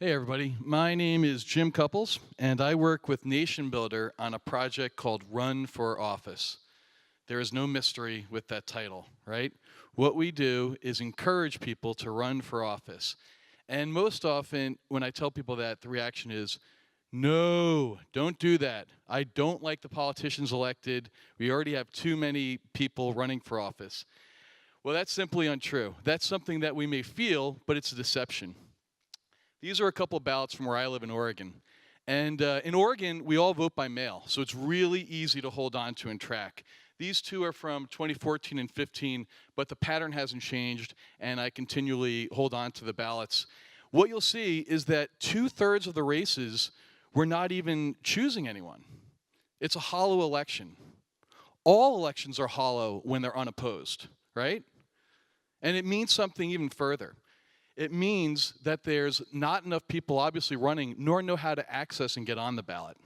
Hey everybody, my name is Jim Cupples, and I work with Nation Builder on a project called Run for Office. There is no mystery with that title, right? What we do is encourage people to run for office. And most often, when I tell people that, the reaction is, no, don't do that. I don't like the politicians elected. We already have too many people running for office. Well, that's simply untrue. That's something that we may feel, but it's a deception. These are a couple of ballots from where I live in Oregon. And in Oregon, we all vote by mail, so it's really easy to hold on to and track. These two are from 2014 and 15, but the pattern hasn't changed, and I continually hold on to the ballots. What you'll see is that 2/3 of the races, we're not even choosing anyone. It's a hollow election. All elections are hollow when they're unopposed, right? And it means something even further. It means that there's not enough people obviously running nor know how to access and get on the ballot.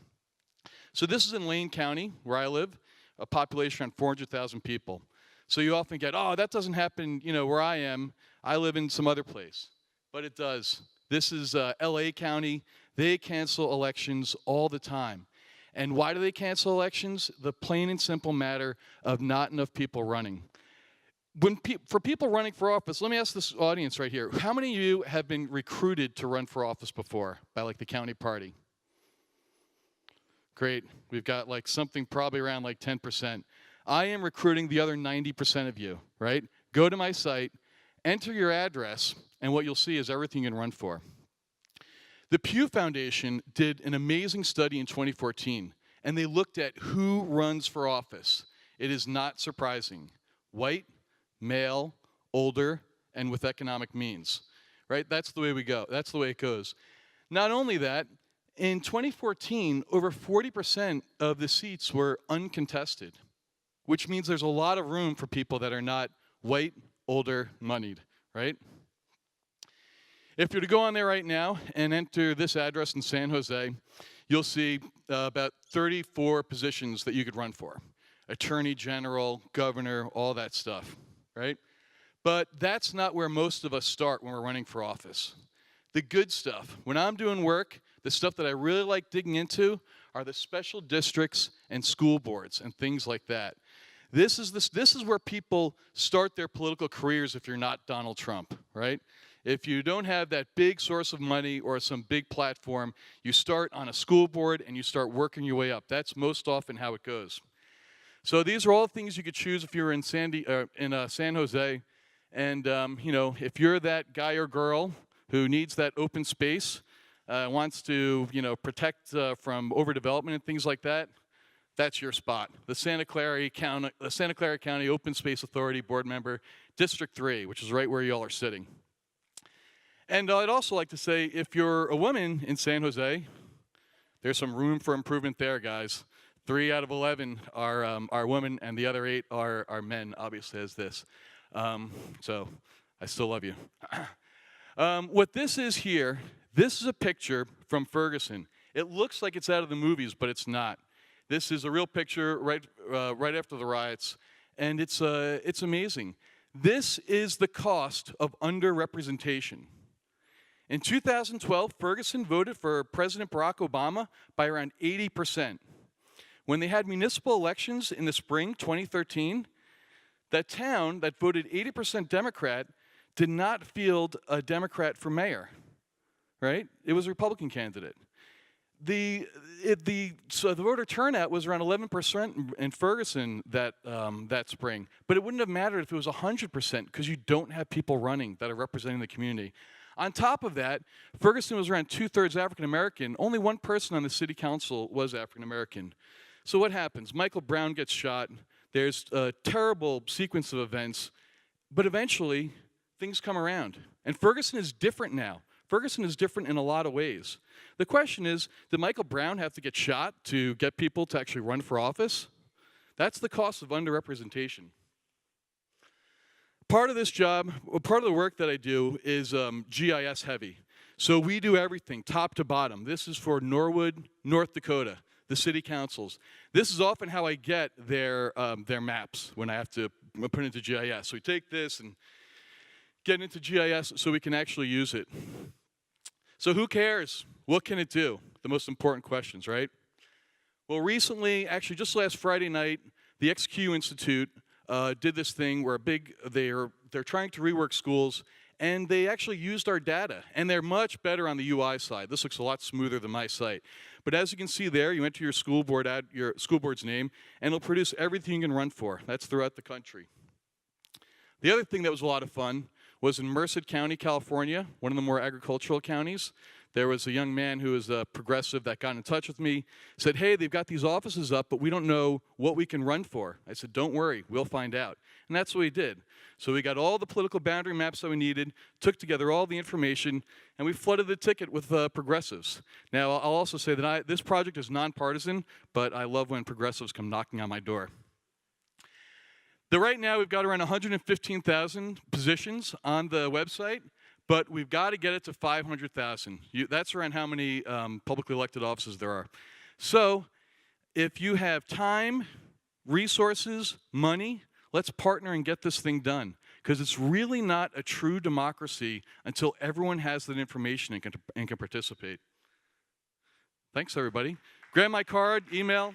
So this is in Lane County, where I live, a population around 400,000 people. So you often get, oh, that doesn't happen, where I am. I live in some other place. But it does. This is LA County. They cancel elections all the time. And why do they cancel elections? The plain and simple matter of not enough people running. For people running for office, let me ask this audience right here. How many of you have been recruited to run for office before by like the county party? Great. We've got like something probably around like 10%. I am recruiting the other 90% of you, right? Go to my site, enter your address, and what you'll see is everything you can run for. The Pew Foundation did an amazing study in 2014, and they looked at who runs for office. It is not surprising. White, male, older, and with economic means, right? That's the way we go. That's the way it goes. Not only that, in 2014, over 40% of the seats were uncontested, which means there's a lot of room for people that are not white, older, moneyed, right? If you're to go on there right now and enter this address in San Jose, you'll see about 34 positions that you could run for. Attorney General, governor, all that stuff. Right? But that's not where most of us start when we're running for office. The good stuff, when I'm doing work, the stuff that I really like digging into are the special districts and school boards and things like that. This is where people start their political careers if you're not Donald Trump, right? If you don't have that big source of money or some big platform, you start on a school board and you start working your way up. That's most often how it goes. So these are all things you could choose if you're in San Jose. And, if you're that guy or girl who needs that open space, wants to, protect from overdevelopment and things like that, that's your spot. The Santa Clara County Open Space Authority board member, District 3, which is right where you all are sitting. And I'd also like to say, if you're a woman in San Jose, there's some room for improvement there, guys. 3 out of 11 are women, and the other 8 are men, obviously, as this. So I still love you. What this is here, this is a picture from Ferguson. It looks like it's out of the movies, but it's not. This is a real picture right after the riots, and it's amazing. This is the cost of underrepresentation. In 2012, Ferguson voted for President Barack Obama by around 80%. When they had municipal elections in the spring, 2013, that town that voted 80% Democrat did not field a Democrat for mayor, right? It was a Republican candidate. The voter turnout was around 11% in Ferguson that spring, but it wouldn't have mattered if it was 100% because you don't have people running that are representing the community. On top of that, Ferguson was around 2/3 African American. Only one person on the city council was African American. So what happens? Michael Brown gets shot. There's a terrible sequence of events, but eventually things come around. And Ferguson is different now. Ferguson is different in a lot of ways. The question is, did Michael Brown have to get shot to get people to actually run for office? That's the cost of underrepresentation. Part of this job, part of the work that I do is GIS heavy. So we do everything, top to bottom. This is for Norwood, North Dakota, the city councils. This is often how I get their maps when I have to put it into GIS. So we take this and get into GIS so we can actually use it. So who cares? What can it do? The most important questions, right? Well, recently, actually just last Friday night, the XQ Institute did this thing where they're trying to rework schools, and they actually used our data, and they're much better on the UI side. This looks a lot smoother than my site. But as you can see there, you enter your school board's name, and it'll produce everything you can run for. That's throughout the country. The other thing that was a lot of fun was in Merced County, California, one of the more agricultural counties. There was a young man who was a progressive that got in touch with me, said, hey, they've got these offices up, but we don't know what we can run for. I said, don't worry, we'll find out. And that's what we did. So we got all the political boundary maps that we needed, took together all the information, and we flooded the ticket with progressives. Now, I'll also say that this project is nonpartisan, but I love when progressives come knocking on my door. Right now, we've got around 115,000 positions on the website, but we've got to get it to 500,000. That's around how many publicly elected offices there are. So if you have time, resources, money, let's partner and get this thing done, because it's really not a true democracy until everyone has that information and can participate. Thanks, everybody. Grab my card, email.